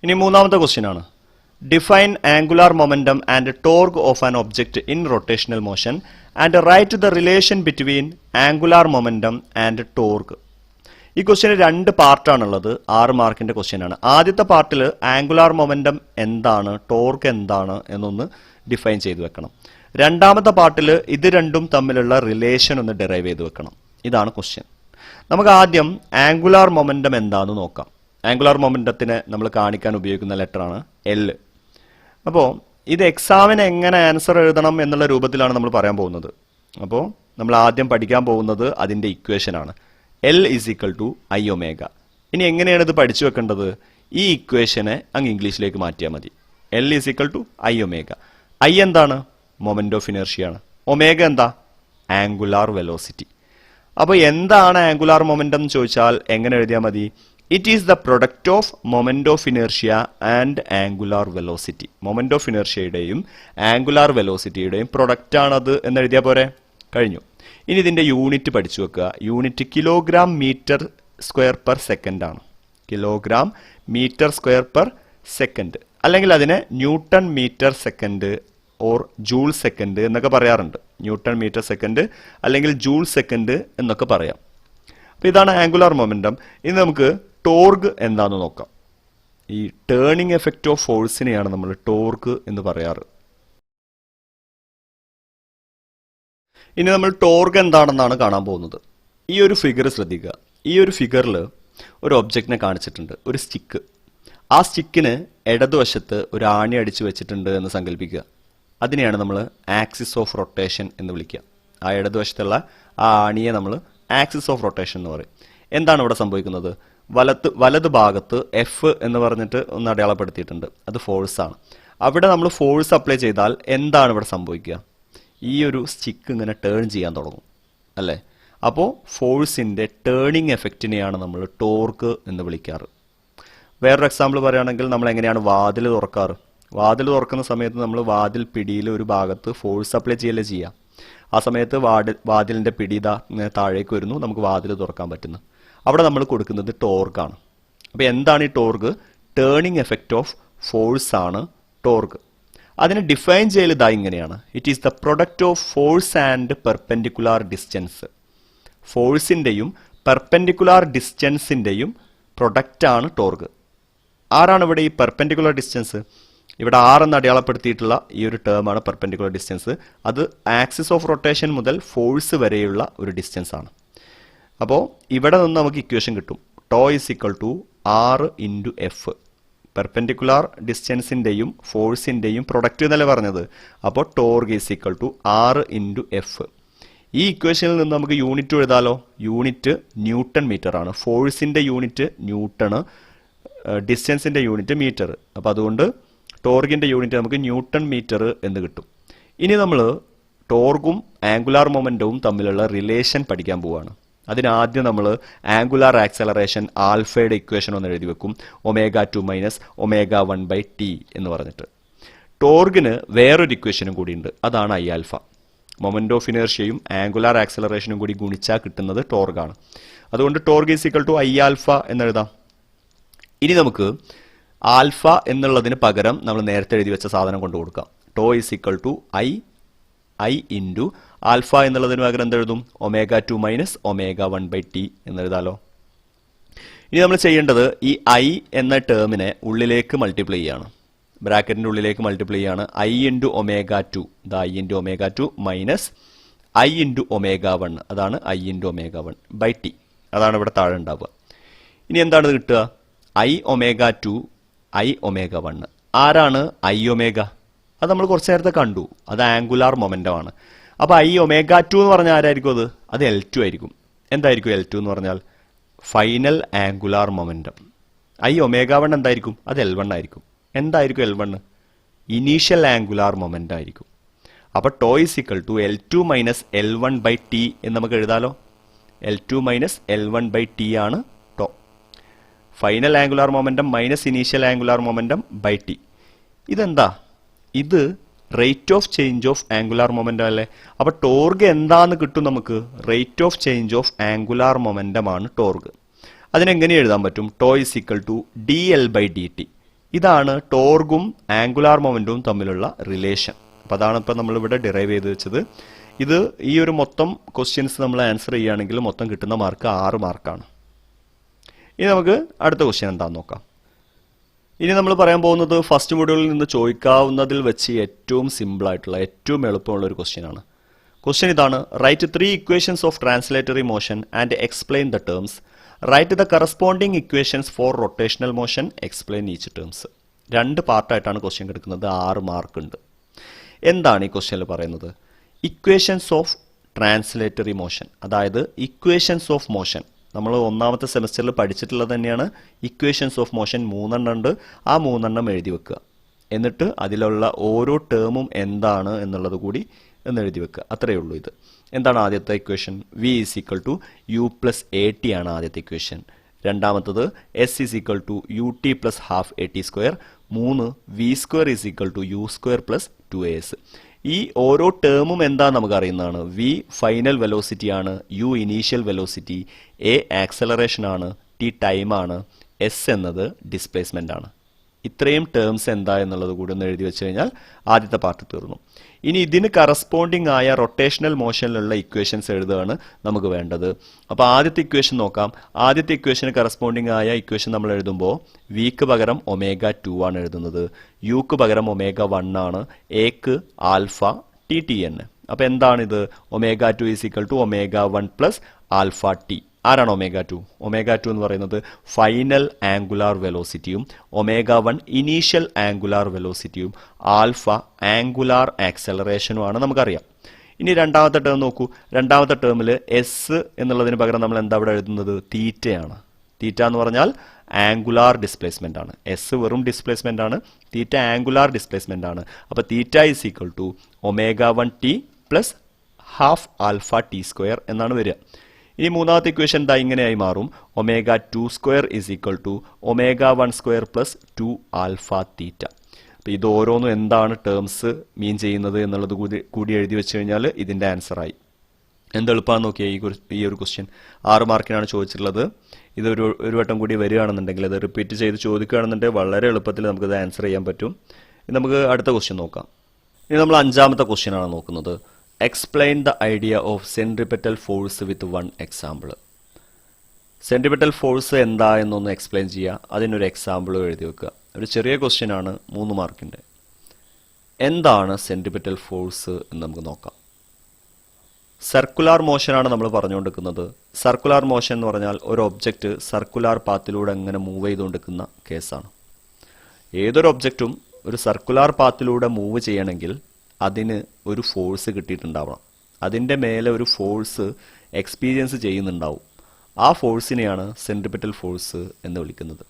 ഇനി മൂന്നാമത്തെ ക്വസ്റ്റ്യൻ ആണ്. Define angular momentum and torque of an object in rotational motion and write the relation between angular momentum and torque. ഈ question 2 പാർട്ടാണുള്ളത്. 6 മാർക്കിന്റെ question ആണ്. ആദ്യത്തെ പാർട്ടിൽ ആംഗുലാർ മൊമെന്റം എന്താണ്, ടോർക്ക് എന്താണ് എന്നൊന്ന് ഡിഫൈൻ ചെയ്ത് വെക്കണം. രണ്ടാമത്തെ പാർട്ടിൽ ഇത് രണ്ടും തമ്മിലുള്ള റിലേഷൻ ഒന്ന് ഡിറൈവ് ചെയ്ത് വെക്കണം. ഇതാണ് ക്വസ്റ്റ്യൻ. നമുക്ക് ആദ്യം ആംഗുലാർ മൊമെന്റം എന്താണെന്ന് നോക്കാം. ആംഗുലാർ മൊമെന്റത്തിനെ നമ്മൾ കാണിക്കാൻ ഉപയോഗിക്കുന്ന ലെറ്ററാണ് എൽ. അപ്പോൾ ഇത് എക്സാമിന് എങ്ങനെ ആൻസർ എഴുതണം എന്നുള്ള രൂപത്തിലാണ് നമ്മൾ പറയാൻ പോകുന്നത്. അപ്പോൾ നമ്മൾ ആദ്യം പഠിക്കാൻ പോകുന്നത് അതിൻ്റെ ഇക്വേഷൻ ആണ്. L is equal to I omega. ഇനി എങ്ങനെയാണ് ഇത് പഠിച്ചു വെക്കേണ്ടത്? ഈ ഇക്വേഷനെ അങ്ങ് ഇംഗ്ലീഷിലേക്ക് മാറ്റിയാൽ മതി. L is equal to I omega. I എന്താണ്? മൊമെന്റ് ഓഫ് ഇനേർഷ്യ ആണ്. ഒമേഗ എന്താ? Angular velocity. അപ്പോൾ എന്താണ് ആംഗുലാർ മൊമെന്റം എന്ന് ചോദിച്ചാൽ എങ്ങനെ എഴുതിയാൽ മതി? It is the product of moment of inertia and angular velocity. Moment of ഇനേർഷ്യയുടെയും ആംഗുലാർ വെലോസിറ്റിയുടെയും പ്രൊഡക്റ്റ് ആണത് എന്ന് എഴുതിയാൽ പോരെ? കഴിഞ്ഞു. ഇനി ഇതിന്റെ യൂണിറ്റ് പഠിച്ചു വെക്കുക. Unit kilogram metre square per second ആണ്. Kilogram metre square per second, അല്ലെങ്കിൽ അതിനെ newton metre second or joule second എന്നൊക്കെ പറയാറുണ്ട്. ന്യൂട്ടൺ മീറ്റർ സെക്കൻഡ് അല്ലെങ്കിൽ ജൂൾ സെക്കൻഡ് എന്നൊക്കെ പറയാം. അപ്പോൾ ഇതാണ് ആംഗുലാർ മൊമെന്റം. ഇനി നമുക്ക് ടോർക്ക് എന്താണെന്ന് നോക്കാം. ഈ ടേണിംഗ് എഫക്റ്റ് ഓഫ് ഫോഴ്സിനെയാണ് നമ്മൾ ടോർക്ക് എന്ന് പറയാറ്. ഇനി നമ്മൾ ടോർക്ക് എന്താണെന്നാണ് കാണാൻ പോകുന്നത്. ഈ ഒരു ഫിഗർ ശ്രദ്ധിക്കുക. ഈ ഒരു ഫിഗറിൽ ഒരു ഒബ്ജക്റ്റിനെ കാണിച്ചിട്ടുണ്ട്, ഒരു സ്റ്റിക്ക്. ആ സ്റ്റിക്കിന് ഇടതുവശത്ത് ഒരു ആണി അടിച്ചു വെച്ചിട്ടുണ്ട് എന്ന് സങ്കല്പിക്കുക. അതിനെയാണ് നമ്മൾ ആക്സിസ് ഓഫ് റൊട്ടേഷൻ എന്ന് വിളിക്കുക. ആ ഇടതുവശത്തുള്ള ആ ആണിയെ നമ്മൾ ആക്സിസ് ഓഫ് റൊട്ടേഷൻ എന്ന് പറയും. എന്താണ് ഇവിടെ സംഭവിക്കുന്നത്? വലത് ഭാഗത്ത് എഫ് എന്ന് പറഞ്ഞിട്ട് ഒന്ന് അടയാളപ്പെടുത്തിയിട്ടുണ്ട്. അത് ഫോഴ്സാണ്. അവിടെ നമ്മൾ ഫോഴ്സ് അപ്ലൈ ചെയ്താൽ എന്താണ് ഇവിടെ സംഭവിക്കുക? ഈ ഒരു സ്റ്റിക്ക് ഇങ്ങനെ ടേൺ ചെയ്യാൻ തുടങ്ങും അല്ലേ? അപ്പോൾ ഫോഴ്സിൻ്റെ ടേണിംഗ് എഫക്റ്റിനെയാണ് നമ്മൾ ടോർക്ക് എന്ന് വിളിക്കാറ്. വേറൊരു എക്സാമ്പിൾ പറയുകയാണെങ്കിൽ നമ്മൾ എങ്ങനെയാണ് വാതിൽ തുറക്കാറ്? വാതിൽ തുറക്കുന്ന സമയത്ത് നമ്മൾ വാതിൽ പിടിയിൽ ഒരു ഭാഗത്ത് ഫോഴ്സ് അപ്ലൈ ചെയ്യല്ലേ ചെയ്യുക. ആ സമയത്ത് വാതിലിൻ്റെ പിടി താഴേക്ക് വരുന്നു, നമുക്ക് വാതിൽ തുറക്കാൻ പറ്റുന്നു. അവിടെ നമ്മൾ കൊടുക്കുന്നത് ടോർക്കാണ്. അപ്പോൾ എന്താണ് ഈ torque? Turning effect of force ആണ് ടോർക്ക്. അതിനെ ഡിഫൈൻ ചെയ്യൽ ഇങ്ങനെയാണ്. It is the product of force and perpendicular distance. ഫോഴ്സിൻ്റെയും പെർപെൻഡിക്കുലാർ ഡിസ്റ്റൻസിൻ്റെയും പ്രൊഡക്റ്റാണ് ടോർക്ക്. ആരാണ് ഇവിടെ ഈ പെർപെൻഡിക്കുലർ ഡിസ്റ്റൻസ്? ഇവിടെ ആർ എന്ന് അടയാളപ്പെടുത്തിയിട്ടുള്ള ഈ ഒരു ടേമാണ് പെർപെൻഡിക്കുലർ ഡിസ്റ്റൻസ്. അത് ആക്സിസ് ഓഫ് റൊട്ടേഷൻ മുതൽ ഫോഴ്സ് വരെയുള്ള ഒരു ഡിസ്റ്റൻസ് ആണ്. അപ്പോൾ ഇവിടെ നിന്ന് നമുക്ക് ഇക്വേഷൻ കിട്ടും. Tau is equal to R into F. Perpendicular ഡിസ്റ്റൻസിൻ്റെയും ഫോഴ്സിൻ്റെയും പ്രൊഡക്റ്റ് എന്നല്ലേ പറഞ്ഞത്. അപ്പോൾ torque is equal to R into F. ഈ ഇക്വേഷനിൽ നിന്ന് നമുക്ക് യൂണിറ്റ് എഴുതാലോ. യൂണിറ്റ് ന്യൂട്ടൺ മീറ്റർ ആണ്. ഫോഴ്സിൻ്റെ യൂണിറ്റ് ന്യൂട്ടണ്, ഡിസ്റ്റൻസിൻ്റെ യൂണിറ്റ് മീറ്റർ. അപ്പോൾ അതുകൊണ്ട് ടോർക്കിൻ്റെ യൂണിറ്റ് നമുക്ക് ന്യൂട്ടൺ മീറ്റർ എന്ന് കിട്ടും. ഇനി നമ്മൾ ടോർക്കും ആംഗുലാർ മൊമെൻറ്റവും തമ്മിലുള്ള റിലേഷൻ പഠിക്കാൻ പോവുകയാണ്. അതിനാദ്യം നമ്മൾ ആംഗുലാർ ആക്സലറേഷൻ ആൽഫയുടെ ഇക്വേഷൻ ഒന്ന് എഴുതി വെക്കും. ω2 മൈനസ് ω1/t എന്ന് പറഞ്ഞിട്ട്. ടോർക്കിന് വേറൊരു ഇക്വേഷനും കൂടിയുണ്ട്. അതാണ് ഐ ആൽഫ. മൊമെന്റ് ഓഫ് ഇനേർഷ്യയും ആംഗുലാർ ആക്സലറേഷനും കൂടി ഗുണിച്ചാൽ കിട്ടുന്നത് ടോർക്കാണ്. അതുകൊണ്ട് torque is equal to I alpha എന്നെഴുതാം. ഇനി നമുക്ക് ആൽഫ എന്നുള്ളതിന് പകരം നമ്മൾ നേരത്തെ എഴുതി വെച്ച സാധനം കൊണ്ട് കൊടുക്കാം. Tau is equal to I into alpha എന്നുള്ളതിന് പകരം എന്തെഴുതും? ω2 മൈനസ് ω1/t എന്നെഴുതാലോ. ഇനി നമ്മൾ ചെയ്യേണ്ടത് ഈ ഐ എന്ന ടേമിനെ ഉള്ളിലേക്ക് മൾട്ടിപ്ലൈ ചെയ്യാണ്. ബ്രാക്കറ്റിൻ്റെ ഉള്ളിലേക്ക് മൾട്ടിപ്ലൈ ചെയ്യാണ്. ഐ ഇൻറ്റു ω2, ഇത് I into ω2 minus I into ω1, അതാണ് ഐ ഇൻറ്റു ω1/t. അതാണ് ഇവിടെ താഴെ ഉണ്ടാവുക. ഇനി എന്താണ് ഇത് കിട്ടുക? I⍵2 I⍵1. ആരാണ് I⍵? അത് നമ്മൾ കുറച്ച് നേരത്തെ കണ്ടു. അത് ആംഗുലാർ മൊമെന്റം ആണ്. അപ്പോൾ I⍵2 എന്ന് പറഞ്ഞാൽ ആരായിരിക്കും? അത് L2 ആയിരിക്കും. എന്തായിരിക്കും L2 എന്ന് പറഞ്ഞാൽ? Final angular momentum. I⍵1 എന്തായിരിക്കും? അത് L1 ആയിരിക്കും. എന്തായിരിക്കും L1? ഇനീഷ്യൽ ആംഗുലാർ മൊമെന്റം ആയിരിക്കും. അപ്പോൾ tau is equal to L2 minus L1/t എന്ന് നമുക്ക് എഴുതാലോ. L2 മൈനസ് L1/t ആണ് tau. Final angular momentum minus initial angular momentum by T. ഇതെന്താ? ഇത് rate of change of angular momentum അല്ലേ? അപ്പോൾ ടോർഗ് എന്താന്ന് കിട്ടും നമുക്ക്? Rate of change of angular momentum ആണ് ടോർഗ്. അതിനെങ്ങനെ എഴുതാൻ പറ്റും? Tau is equal to dl/dt. ഇതാണ് ടോർഗും ആംഗുലാർ മൊമെന്റവും തമ്മിലുള്ള റിലേഷൻ. അപ്പോൾ അതാണ് ഇപ്പോൾ നമ്മളിവിടെ ഡിറൈവ് ചെയ്ത് വെച്ചത്. ഇത് ഈ ഒരു മൊത്തം ക്വസ്റ്റ്യൻസ് നമ്മൾ ആൻസർ ചെയ്യുകയാണെങ്കിൽ മൊത്തം കിട്ടുന്ന മാർക്ക് 6 മാർക്കാണ്. ഇനി നമുക്ക് അടുത്ത ക്വസ്റ്റ്യൻ എന്താണെന്ന് നോക്കാം. ഇനി നമ്മൾ പറയാൻ പോകുന്നത് ഫസ്റ്റ് മൊഡ്യൂളിൽ നിന്ന് ചോദിക്കാവുന്നതിൽ വെച്ച് ഏറ്റവും സിമ്പിൾ ആയിട്ടുള്ള ഏറ്റവും എളുപ്പമുള്ള ഒരു ക്വസ്റ്റ്യൻ ആണ്. ക്വസ്റ്റ്യൻ ഇതാണ്: write 3 equations of translatory motion and explain the terms. Write the corresponding equations for rotational motion, explain each terms. 2 പാർട്ടായിട്ടാണ് ക്വസ്റ്റ്യൻ എടുക്കുന്നത്. 6 മാർക്ക് ഉണ്ട്. എന്താണ് ഈ ക്വസ്റ്റ്യനിൽ പറയുന്നത്? ഇക്വേഷൻസ് ഓഫ് ട്രാൻസ്ലേറ്ററി മോഷൻ, അതായത് ഇക്വേഷൻസ് ഓഫ് മോഷൻ. നമ്മൾ ഒന്നാമത്തെ സെമസ്റ്ററിൽ പഠിച്ചിട്ടുള്ളത് തന്നെയാണ്. ഇക്വേഷൻസ് ഓഫ് മോഷൻ 3 ഉണ്ട്. ആ 3 എഴുതി വെക്കുക. എന്നിട്ട് അതിലുള്ള ഓരോ ടേമും എന്താണ് എന്നുള്ളത് കൂടി എന്ന് എഴുതി വെക്കുക. അത്രയേ ഉള്ളൂ. ഇത് എന്താണ് ആദ്യത്തെ equation? V is equal to U plus A T ആണ് ആദ്യത്തെ ഇക്വേഷൻ. രണ്ടാമത്തത് S is equal to U T plus half A T square. 3 V square is equal to U square plus 2as. ഈ ഓരോ ടേമും എന്താ നമുക്ക് അറിയുന്നതാണ്. വി ഫൈനൽ വെലോസിറ്റി ആണ്, U initial velocity, A acceleration ആണ്, ടി ടൈം ആണ്, എസ് എന്നത് ഡിസ്പ്ലേസ്മെന്റ് ആണ്. ഇത്രയും ടേംസ് എന്താ എന്നുള്ളത് കൂടി ഒന്ന് എഴുതി വെച്ച് കഴിഞ്ഞാൽ ആദ്യത്തെ പാർട്ട് തീർന്നു. ഇനി ഇതിന് കറസ്പോണ്ടിങ് ആയ റൊട്ടേഷണൽ മോഷനിലുള്ള ഇക്വേഷൻസ് എഴുതുകയാണ് നമുക്ക് വേണ്ടത്. അപ്പോൾ ആദ്യത്തെ ഇക്വേഷൻ നോക്കാം. ആദ്യത്തെ ഇക്വേഷന് കറസ്പോണ്ടിങ് ആയ ഇക്വേഷൻ നമ്മൾ എഴുതുമ്പോൾ വിക്ക് പകരം ω2 ആണ് എഴുതുന്നത്, യുക്ക് പകരം ω1 ആണ്, എക്ക് ആൽഫ ടി ടി എൻ. അപ്പോൾ എന്താണിത്? ω2 is equal to ω1 plus alpha T. ആരാണ് ω2? ω2 എന്ന് പറയുന്നത് ഫൈനൽ ആംഗുലാർ വെലോസിറ്റിയും ω1 ഇനീഷ്യൽ ആംഗുലാർ വെലോസിറ്റിയും ആൽഫ ആംഗുലാർ ആക്സലറേഷനുമാണ് നമുക്കറിയാം. ഇനി രണ്ടാമത്തെ ടേം നോക്കൂ. രണ്ടാമത്തെ ടേമിൽ എസ് എന്നുള്ളതിന് പകരം നമ്മൾ എന്താ ഇവിടെ എഴുതുന്നത്? തീറ്റയാണ്. തീറ്റ എന്ന് പറഞ്ഞാൽ ആംഗുലാർ ഡിസ്പ്ലേസ്മെന്റ് ആണ്. എസ് വെറും ഡിസ്പ്ലേസ്മെന്റ് ആണ്, തീറ്റ ആംഗുലാർ ഡിസ്പ്ലേസ്മെന്റ് ആണ്. അപ്പോൾ theta is equal to ω1 T plus half alpha T square എന്നാണ് വരിക. ഇനി മൂന്നാമത്തെ ഇക്വേഷൻ എന്താ ഇങ്ങനെയായി മാറും: ω2 square is equal to ω1 square plus 2 alpha theta. അപ്പോൾ ഇത് ഓരോന്നും എന്താണ് ടേംസ് മീൻ ചെയ്യുന്നത് എന്നുള്ളത് കൂടി എഴുതി വെച്ച് കഴിഞ്ഞാൽ ഇതിൻ്റെ ആൻസറായി. എന്തെളുപ്പമാണെന്ന് നോക്കിയാൽ ഈ ഒരു ക്വസ്റ്റ്യൻ 6 മാർക്കിനാണ് ചോദിച്ചിട്ടുള്ളത്. ഇത് ഒരു വട്ടം കൂടി വരികയാണെന്നുണ്ടെങ്കിൽ, അത് റിപ്പീറ്റ് ചെയ്ത് ചോദിക്കുകയാണെന്നുണ്ടെങ്കിൽ വളരെ എളുപ്പത്തിൽ നമുക്കത് ആൻസർ ചെയ്യാൻ പറ്റും. നമുക്ക് അടുത്ത ക്വസ്റ്റ്യൻ നോക്കാം. ഇനി നമ്മൾ 5ാമത്തെ ക്വസ്റ്റ്യൻ ആണ് നോക്കുന്നത്. Explain the idea of centripetal force with 1 example. Centripetal force എന്താ എന്നൊന്ന് എക്സ്പ്ലെയിൻ ചെയ്യുക. അതിനൊരു എക്സാമ്പിൾ എഴുതി വെക്കുക. ഒരു ചെറിയ ക്വസ്റ്റ്യൻ ആണ്, 3 മാർക്കിൻ്റെ. എന്താണ് സെൻട്രിപെറ്റൽ ഫോഴ്സ് എന്ന് നമുക്ക് നോക്കാം. സർക്കുലാർ മോഷനാണ് നമ്മൾ പറഞ്ഞുകൊണ്ടിരിക്കുന്നത്. സർക്കുലാർ മോഷൻ എന്ന് പറഞ്ഞാൽ ഒരു ഒബ്ജക്റ്റ് സർക്കുലാർ പാത്തിലൂടെ എങ്ങനെ മൂവ് ചെയ്തുകൊണ്ടിരിക്കുന്ന കേസാണ്. ഏതൊരു ഒബ്ജക്റ്റും ഒരു സർക്കുലാർ പാത്തിലൂടെ മൂവ് ചെയ്യണമെങ്കിൽ അതിന് ഒരു ഫോഴ്സ് കിട്ടിയിട്ടുണ്ടാവണം. അതിൻ്റെ മേലെ ഒരു ഫോഴ്സ് എക്സ്പീരിയൻസ് ചെയ്യുന്നുണ്ടാവും. ആ ഫോഴ്സിനെയാണ് സെൻട്രിപെറ്റൽ ഫോഴ്സ് എന്ന് വിളിക്കുന്നത്.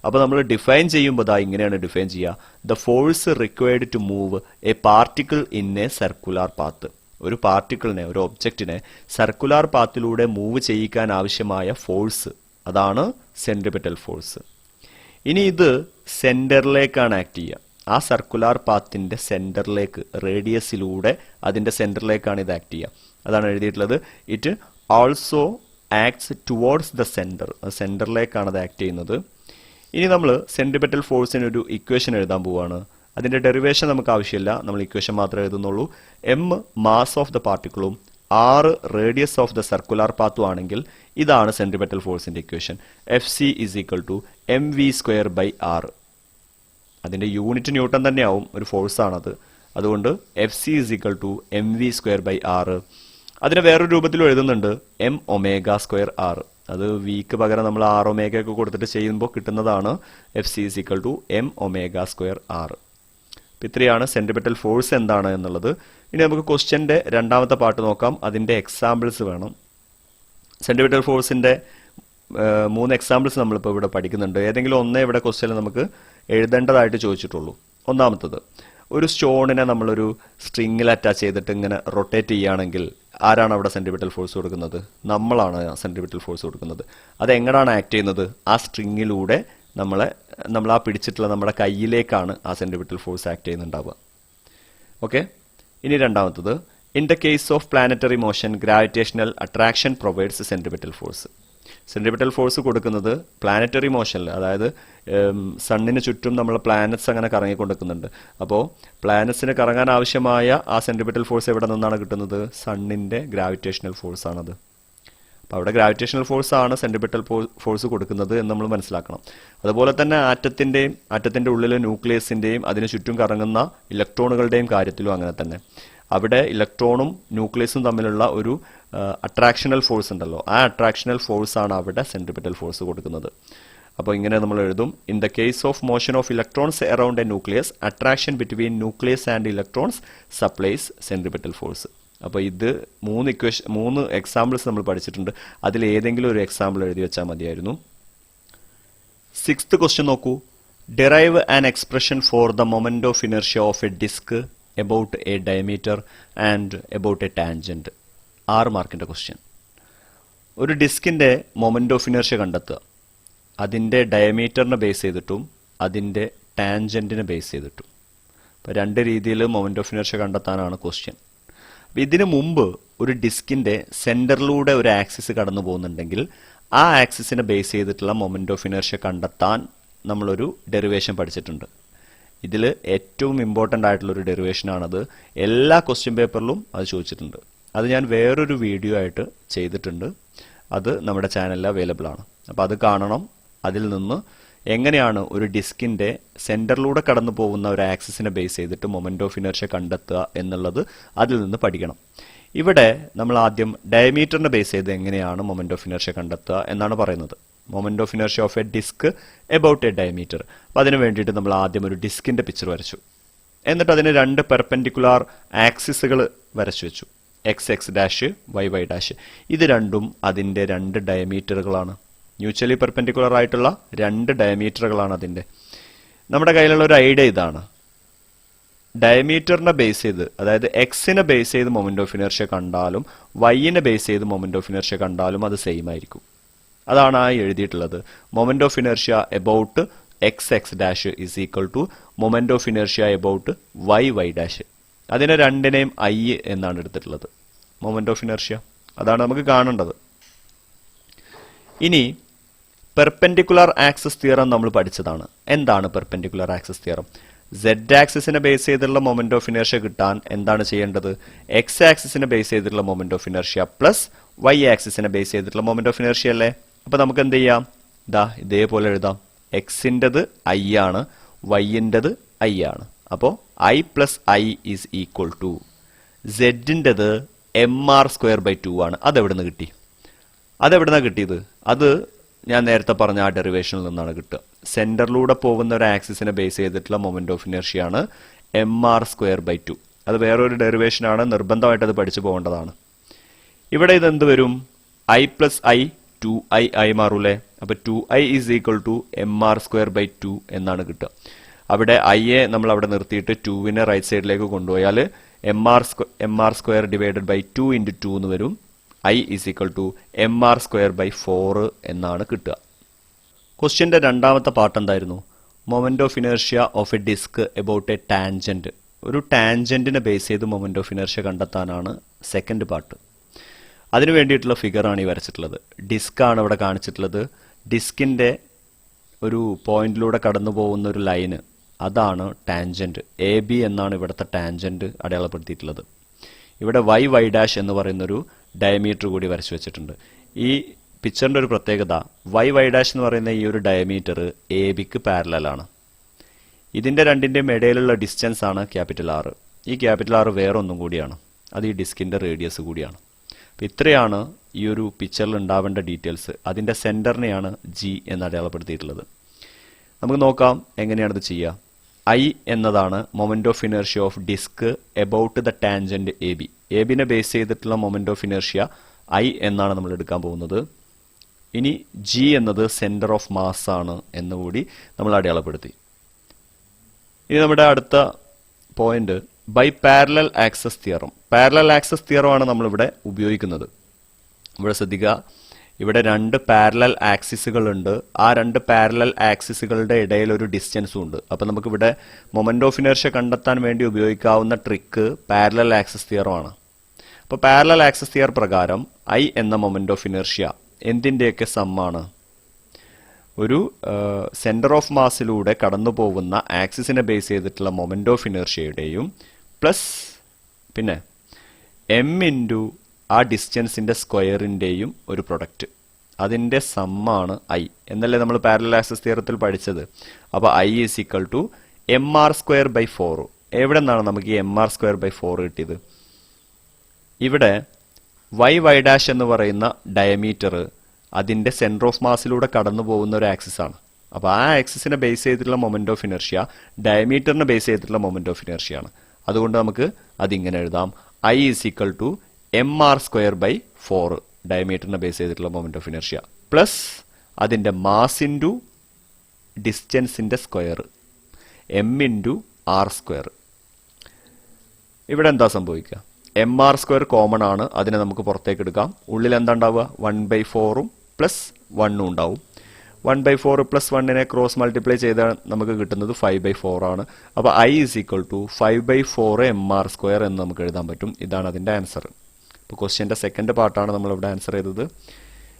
അപ്പോൾ നമ്മൾ ഡിഫൈൻ ചെയ്യുമ്പോൾ ഇങ്ങനെയാണ് ഡിഫൈൻ ചെയ്യുക: the force required to move a particle in a circular path. ഒരു പാർട്ടിക്കിളിനെ, ഒരു ഒബ്ജക്റ്റിനെ സർക്കുലാർ പാത്തിലൂടെ മൂവ് ചെയ്യിക്കാൻ ആവശ്യമായ ഫോഴ്സ്, അതാണ് സെൻട്രിപെറ്റൽ ഫോഴ്സ്. ഇനി ഇത് സെന്ററിലേക്കാണ് ആക്ട് ചെയ്യുക. ആ സർക്കുലാർ പാത്തിൻ്റെ സെന്ററിലേക്ക്, റേഡിയസിലൂടെ അതിൻ്റെ സെന്ററിലേക്കാണ് ഇത് ആക്ട് ചെയ്യുക. അതാണ് എഴുതിയിട്ടുള്ളത്. It also acts towards the centre. സെന്ററിലേക്കാണ് അത് ആക്ട് ചെയ്യുന്നത്. ഇനി നമ്മൾ സെൻട്രിപെറ്റൽ ഫോഴ്സിന് ഒരു ഇക്വേഷൻ എഴുതാൻ പോവുകയാണ്. അതിൻ്റെ ഡെറിവേഷൻ നമുക്ക് ആവശ്യമില്ല, നമ്മൾ ഇക്വേഷൻ മാത്രമേ എഴുതുന്നുള്ളൂ. എം മാസ് ഓഫ് ദ പാർട്ടിക്കിളും r radius of the circular പാത്തും ആണെങ്കിൽ ഇതാണ് സെൻട്രിപെറ്റൽ ഫോഴ്സിൻ്റെ equation. F C is equal to M V square by R. അതിൻ്റെ യൂണിറ്റ് ന്യൂട്ടൺ തന്നെയാവും, ഒരു ഫോഴ്സാണത്. അതുകൊണ്ട് F C is equal to M V square by R. അതിനെ വേറൊരു രൂപത്തിലും എഴുതുന്നുണ്ട്, എം ഒമേഗ സ്ക്വയർ ആർ. അത് വിക്ക് പകരം നമ്മൾ ആർ ഒമേഗ ഒക്കെ കൊടുത്തിട്ട് ചെയ്യുമ്പോൾ കിട്ടുന്നതാണ് F C is equal to M omega square R. ഇത്രയാണ് സെൻട്രിപെറ്റൽ ഫോഴ്സ് എന്താണ് എന്നുള്ളത്. ഇനി നമുക്ക് ക്വസ്റ്റ്യൻ്റെ രണ്ടാമത്തെ പാർട്ട് നോക്കാം. അതിൻ്റെ എക്സാമ്പിൾസ് വേണം. സെൻട്രിപെറ്റൽ ഫോഴ്സിൻ്റെ 3 എക്സാമ്പിൾസ് നമ്മളിപ്പോൾ ഇവിടെ പഠിക്കുന്നുണ്ട്. ഏതെങ്കിലും ഒന്നേ ഇവിടെ ക്വസ്റ്റ്യനിൽ നമുക്ക് എഴുതേണ്ടതായിട്ട് ചോദിച്ചിട്ടുള്ളൂ. ഒന്നാമത്തത്, ഒരു സ്റ്റോണിനെ നമ്മളൊരു സ്ട്രിങ്ങിൽ അറ്റാച്ച് ചെയ്തിട്ട് ഇങ്ങനെ റൊട്ടേറ്റ് ചെയ്യുകയാണെങ്കിൽ ആരാണ് അവിടെ സെൻട്രിപെറ്റൽ ഫോഴ്സ് കൊടുക്കുന്നത്? നമ്മളാണ് സെൻട്രിപെറ്റൽ ഫോഴ്സ് കൊടുക്കുന്നത്. അതെങ്ങനെയാണ് ആക്ട് ചെയ്യുന്നത്? ആ സ്ട്രിങ്ങിലൂടെ നമ്മൾ ആ പിടിച്ചിട്ടുള്ള നമ്മുടെ കയ്യിലേക്കാണ് ആ സെൻട്രിപെറ്റൽ ഫോഴ്സ് ആക്ട് ചെയ്യുന്നുണ്ടാവുക. ഓക്കെ. ഇനി രണ്ടാമത്തത്, in the case of planetary motion gravitational attraction provides centripetal force. Centripetal force കൊടുക്കുന്നത് പ്ലാനറ്ററി മോഷനിൽ, അതായത് സണ്ണിന് ചുറ്റും നമ്മൾ പ്ലാനറ്റ്സ് അങ്ങനെ കറങ്ങിക്കൊണ്ടിരിക്കുന്നുണ്ട്. അപ്പോൾ പ്ലാനറ്റ്സിന് കറങ്ങാൻ ആവശ്യമായ ആ സെൻട്രിപിറ്റൽ ഫോഴ്സ് എവിടെ നിന്നാണ് കിട്ടുന്നത്? സണ്ണിൻ്റെ ഗ്രാവിറ്റേഷണൽ ഫോഴ്സ് ആണത്. അപ്പോൾ അവിടെ ഗ്രാവിറ്റേഷണൽ ഫോഴ്സ് ആണ് സെൻട്രിപിറ്റൽ ഫോഴ്സ് കൊടുക്കുന്നത് എന്ന് നമ്മൾ മനസ്സിലാക്കണം. അതുപോലെ തന്നെ ആറ്റത്തിൻ്റെ ഉള്ളിലെ ന്യൂക്ലിയസിൻ്റെയും അതിന് ചുറ്റും കറങ്ങുന്ന ഇലക്ട്രോണുകളുടെയും കാര്യത്തിലും അങ്ങനെ തന്നെ. അവിടെ ഇലക്ട്രോണും ന്യൂക്ലിയസും തമ്മിലുള്ള ഒരു അട്രാക്ഷണൽ ഫോഴ്സ് ഉണ്ടല്ലോ, ആ അട്രാക്ഷണൽ ഫോഴ്സ് ആണ് അവിടെ സെൻട്രിപിറ്റൽ ഫോഴ്സ് കൊടുക്കുന്നത്. അപ്പോൾ ഇങ്ങനെ നമ്മൾ എഴുതും: in the case of motion of electrons around A nucleus, attraction between nucleus and electrons supplies centripetal force. അപ്പോൾ ഇത് മൂന്ന് എക്സാമ്പിൾസ് നമ്മൾ പഠിച്ചിട്ടുണ്ട്. അതിൽ ഏതെങ്കിലും ഒരു എക്സാമ്പിൾ എഴുതി വെച്ചാൽ മതിയായിരുന്നു. 6th ക്വസ്റ്റ്യൻ നോക്കൂ. Derive an expression for the moment of inertia of a disc about a diameter and about a tangent. 6 മാർക്കിൻ്റെ ക്വസ്റ്റ്യൻ. ഒരു ഡിസ്കിൻ്റെ മൊമെന്റ് ഓഫ് ഇനർഷ്യ കണ്ടെത്തുക. അതിൻ്റെ ഡയമീറ്ററിനെ ബേസ് ചെയ്തിട്ടും അതിൻ്റെ ടാൻജൻറ്റിനെ ബേസ് ചെയ്തിട്ടും. അപ്പോൾ 2 രീതിയിൽ മൊമെന്റ് ഓഫ് ഇനർഷ്യ കണ്ടെത്താനാണ് ക്വസ്റ്റ്യൻ. അപ്പോൾ ഇതിനു മുമ്പ് ഒരു ഡിസ്കിൻ്റെ സെൻറ്ററിലൂടെ ഒരു ആക്സിസ് കടന്നു പോകുന്നുണ്ടെങ്കിൽ ആ ആക്സിസിനെ ബേസ് ചെയ്തിട്ടുള്ള മൊമെന്റ് ഓഫ് ഇനർഷ്യ കണ്ടെത്താൻ നമ്മളൊരു ഡെറിവേഷൻ പഠിച്ചിട്ടുണ്ട്. ഇതിൽ ഏറ്റവും ഇമ്പോർട്ടൻ്റ് ആയിട്ടുള്ളൊരു ഡെറിവേഷനാണത്. എല്ലാ ക്വസ്റ്റ്യൻ പേപ്പറിലും അത് ചോദിച്ചിട്ടുണ്ട്. അത് ഞാൻ വേറൊരു വീഡിയോ ആയിട്ട് ചെയ്തിട്ടുണ്ട്. അത് നമ്മുടെ ചാനലിൽ അവൈലബിൾ ആണ്. അപ്പോൾ അത് കാണണം. അതിൽ നിന്ന് എങ്ങനെയാണ് ഒരു ഡിസ്കിൻ്റെ സെൻറ്ററിലൂടെ കടന്നു പോകുന്ന ഒരു ആക്സിസിനെ ബേസ് ചെയ്തിട്ട് മൊമെന്റ് ഓഫ് ഇനർഷ്യ കണ്ടെത്തുക എന്നുള്ളത് അതിൽ നിന്ന് പഠിക്കണം. ഇവിടെ നമ്മൾ ആദ്യം ഡയമീറ്ററിനെ ബേസ് ചെയ്ത് എങ്ങനെയാണ് മൊമെന്റ് ഓഫ് ഇനർഷ്യ കണ്ടെത്തുക എന്നാണ് പറയുന്നത്. Moment of inertia of a disc about a diameter. അപ്പോൾ അതിന് വേണ്ടിയിട്ട് നമ്മൾ ആദ്യം ഒരു ഡിസ്കിൻ്റെ പിക്ചർ വരച്ചു. എന്നിട്ട് അതിന് 2 പെർപെൻഡിക്കുലാർ ആക്സിസുകൾ വരച്ചു വെച്ചു. X dash Y dash. ഇത് രണ്ടും അതിൻ്റെ 2 ഡയമീറ്ററുകളാണ്. മ്യൂച്വലി പെർപെൻഡിക്കുലർ ആയിട്ടുള്ള 2 ഡയമീറ്ററുകളാണ് അതിൻ്റെ. നമ്മുടെ കയ്യിലുള്ള ഒരു ഐഡിയ ഇതാണ്: ഡയമീറ്ററിനെ ബേസ് ചെയ്ത്, അതായത് എക്സിനെ ബേസ് ചെയ്ത് മൊമെന്റ് ഓഫ് ഇനർഷ്യ കണ്ടാലും വൈനെ ബേസ് ചെയ്ത് മൊമെന്റ് ഓഫ് ഇനർഷ്യ കണ്ടാലും അത് സെയിം ആയിരിക്കും. അതാണ് ആ എഴുതിയിട്ടുള്ളത്. Moment of inertia about X dash is equal to moment of inertia about Y dash. അതിനെ 2നെയും ഐ എന്നാണ് എടുത്തിട്ടുള്ളത്. മൊമെന്റ് ഓഫ് ഇനർഷ്യ അതാണ് നമുക്ക് കാണേണ്ടത്. ഇനി പെർപെൻഡിക്കുലർ ആക്സിസ് തിയറം നമ്മൾ പഠിച്ചതാണ്. എന്താണ് പെർപെൻഡിക്കുലർ ആക്സിസ് തിയറം? Z ആക്സിസിനെ ബേസ് ചെയ്തിട്ടുള്ള മൊമെന്റ് ഓഫ് ഇനർഷ്യ കിട്ടാൻ എന്താണ് ചെയ്യേണ്ടത്? എക്സ് ആക്സിസിനെ ബേസ് ചെയ്തിട്ടുള്ള moment of inertia plus Y ആക്സിസിനെ ബേസ് ചെയ്തിട്ടുള്ള മൊമെന്റ് ഓഫ് ഇനർഷ്യ അല്ലേ? അപ്പോൾ നമുക്ക് എന്ത് ചെയ്യാം? ഇതേപോലെ എഴുതാം. എക്സിൻ്റെത് ഐ ആണ്, വൈൻ്റെത് ഐ ആണ്. അപ്പോൾ I plus I is equal to സെഡിൻ്റെത് mr²/2 ആണ്. അതെവിടെ നിന്ന് കിട്ടി? കിട്ടിയത്? അത് ഞാൻ നേരത്തെ പറഞ്ഞ ആ ഡെറിവേഷനിൽ നിന്നാണ് കിട്ടുക. സെൻറ്ററിലൂടെ പോകുന്ന ഒരു ആക്സിസിനെ ബേസ് ചെയ്തിട്ടുള്ള മൊമെന്റ് ഓഫ് ഇനർഷ്യാണ് mr²/2. അത് വേറൊരു ഡെറിവേഷനാണ്, നിർബന്ധമായിട്ട് അത് പഠിച്ചു പോകേണ്ടതാണ്. ഇവിടെ ഇത് എന്ത് വരും? ഐ പ്ലസ് ഐ 2i ആയി മാറൂലേ? അപ്പോൾ 2i is equal to mr²/2 എന്നാണ് കിട്ടുക. അവിടെ ഐയെ നമ്മൾ അവിടെ നിർത്തിയിട്ട് 2വിനെ റൈറ്റ് സൈഡിലേക്ക് കൊണ്ടുപോയാൽ mr² ഡിവൈഡഡ് ബൈ 2 × 2 എന്ന് വരും. I is equal to mr²/4 എന്നാണ് കിട്ടുക. ക്വസ്റ്റ്യൻ്റെ 2ാമത്തെ പാർട്ട് എന്തായിരുന്നു? Moment of inertia of a disc about a tangent. ഒരു ടാൻജന്റിനെ ബേസ് ചെയ്ത് മൊമെന്റ് ഓഫ് ഇനർഷ്യ കണ്ടെത്താനാണ് 2nd പാർട്ട്. അതിനു വേണ്ടിയിട്ടുള്ള ഫിഗറാണ് ഈ വരച്ചിട്ടുള്ളത്. ഡിസ്ക്കാണ് ഇവിടെ കാണിച്ചിട്ടുള്ളത്. ഡിസ്കിൻ്റെ ഒരു പോയിന്റിലൂടെ കടന്നു പോകുന്ന ഒരു ലൈന്, അതാണ് ടാൻജന്റ്. AB എന്നാണ് ഇവിടുത്തെ ടാൻജന്റ് അടയാളപ്പെടുത്തിയിട്ടുള്ളത്. ഇവിടെ വൈ ഡാഷ് എന്ന് പറയുന്നൊരു ഡയമീറ്റർ കൂടി വരച്ചു വെച്ചിട്ടുണ്ട്. ഈ പിക്ചറിൻ്റെ ഒരു പ്രത്യേകത, വൈ ഡാഷ് എന്ന് പറയുന്ന ഈ ഒരു ഡയമീറ്റർ ABക്ക് പാരലലാണ്. ഇതിൻ്റെ 2ൻ്റെയും ഇടയിലുള്ള ഡിസ്റ്റൻസ് ആണ് R. ഈ R വേറെ ഒന്നും കൂടിയാണ്. അത് ഈ ഡിസ്കിൻ്റെ റേഡിയസ് കൂടിയാണ്. അപ്പോൾ ഇത്രയാണ് ഈ ഒരു പിക്ചറിൽ ഉണ്ടാവേണ്ട ഡീറ്റെയിൽസ്. അതിൻ്റെ സെൻറ്ററിനെയാണ് G എന്ന് അടയാളപ്പെടുത്തിയിട്ടുള്ളത്. നമുക്ക് നോക്കാം എങ്ങനെയാണിത് ചെയ്യുക. ഐ എന്നതാണ് moment of inertia of disc about the tangent AB. ABനെ ബേസ് ചെയ്തിട്ടുള്ള മൊമെന്റ് ഓഫ് ഇനർഷ്യ ഐ എന്നാണ് നമ്മൾ എടുക്കാൻ പോകുന്നത്. ഇനി G എന്നത് സെൻറ്റർ ഓഫ് മാസ് ആണ് എന്നുകൂടി നമ്മൾ അടയാളപ്പെടുത്തി. ഇനി നമ്മുടെ അടുത്ത point by parallel axis theorem. Parallel axis തിയറമാണ് നമ്മളിവിടെ ഉപയോഗിക്കുന്നത്. ഇവിടെ ശ്രദ്ധിക്കുക, ഇവിടെ 2 പാരലൽ ആക്സിസുകളുണ്ട്. ആ 2 പാരലൽ ആക്സിസുകളുടെ ഇടയിൽ ഒരു ഡിസ്റ്റൻസും ഉണ്ട്. അപ്പോൾ നമുക്കിവിടെ മൊമെന്റ് ഓഫ് ഇനർഷ്യ കണ്ടെത്താൻ വേണ്ടി ഉപയോഗിക്കാവുന്ന ട്രിക്ക് പാരലൽ ആക്സസ് തിയറമാണ്. അപ്പോൾ പാരലൽ ആക്സസ് തിയർ പ്രകാരം ഐ എന്ന മൊമെന്റ് ഓഫ് ഇനർഷ്യ എന്തിൻ്റെയൊക്കെ സമ്മാണ്? ഒരു സെൻറ്റർ ഓഫ് മാസിലൂടെ കടന്നു പോകുന്ന ആക്സിസിനെ ബേസ് ചെയ്തിട്ടുള്ള മൊമെൻ്റ് ഓഫ് ഇനേർഷ്യയുടെയും പ്ലസ് പിന്നെ എം ഇൻറ്റു ആ ഡിസ്റ്റൻസിൻ്റെ സ്ക്വയറിൻ്റെയും ഒരു പ്രൊഡക്റ്റ്, അതിൻ്റെ സമ്മാണ് ഐ എന്നല്ലേ നമ്മൾ പാരലൽ ആക്സിസ് തിയറത്തിൽ പഠിച്ചത്. അപ്പോൾ I is equal to M R square by 4. എവിടെ നിന്നാണ് നമുക്ക് ഈ എം ആർ സ്ക്വയർ ബൈ 4 കിട്ടിയത്? ഇവിടെ വൈ ഡാഷ് എന്ന് പറയുന്ന ഡയമീറ്റർ അതിൻ്റെ സെൻറ്റർ ഓഫ് മാസിലൂടെ കടന്നു പോകുന്ന ഒരു ആക്സിസ് ആണ്. അപ്പോൾ ആ ആക്സിസിനെ ബേസ് ചെയ്തിട്ടുള്ള മൊമെൻ്റ് ഓഫ് ഇനർഷ്യ ഡയമീറ്ററിനെ ബേസ് ചെയ്തിട്ടുള്ള മൊമെൻ്റ് ഓഫ് ഇനർഷ്യ ആണ്. അതുകൊണ്ട് നമുക്ക് അതിങ്ങനെ എഴുതാം, I is equal to M R square by 4 ഡയമീറ്ററിനെ ബേസ് ചെയ്തിട്ടുള്ള മൊമെൻ്റ് ഓഫ് ഇനർഷ്യ പ്ലസ് അതിൻ്റെ മാസ് ഇൻറ്റു ഡിസ്റ്റൻസിൻ്റെ square M into R square. ഇവിടെ എന്താ സംഭവിക്കുക? എം ആർ സ്ക്വയർ കോമൺ ആണ്, അതിനെ നമുക്ക് പുറത്തേക്ക് എടുക്കാം. ഉള്ളിൽ എന്താ ഉണ്ടാവുക? 1/4 പ്ലസ് 1 ഉണ്ടാവും. 1/4 പ്ലസ് 1 ക്രോസ് മൾട്ടിപ്ലൈ ചെയ്താൽ നമുക്ക് കിട്ടുന്നത് 5/4 ആണ്. അപ്പോൾ I is equal to 5/4 M R square എന്ന് നമുക്ക് എഴുതാൻ പറ്റും. ഇതാണ് അതിൻ്റെ ആൻസർ. ഇപ്പോൾ ക്വസ്റ്റ്യൻ്റെ സെക്കൻഡ് പാർട്ടാണ് നമ്മളിവിടെ ആൻസർ ചെയ്തത്.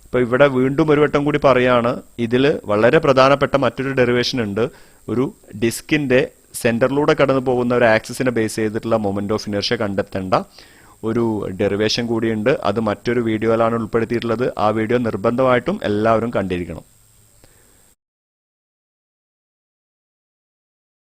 ഇപ്പോൾ ഇവിടെ വീണ്ടും ഒരു വട്ടം കൂടി പറയുകയാണ്, ഇതിൽ വളരെ പ്രധാനപ്പെട്ട മറ്റൊരു ഡെറിവേഷൻ ഉണ്ട്. ഒരു ഡിസ്കിൻ്റെ സെൻറ്ററിലൂടെ കടന്നു പോകുന്ന ഒരു ആക്സിസിനെ ബേസ് ചെയ്തിട്ടുള്ള മൊമെൻ്റ് ഓഫ് ഇനർഷ്യ കണ്ടെത്തേണ്ട ഒരു ഡെറിവേഷൻ കൂടിയുണ്ട്. അത് മറ്റൊരു വീഡിയോയിലാണ് ഉൾപ്പെടുത്തിയിട്ടുള്ളത്. ആ വീഡിയോ നിർബന്ധമായിട്ടും എല്ലാവരും കണ്ടിരിക്കണം.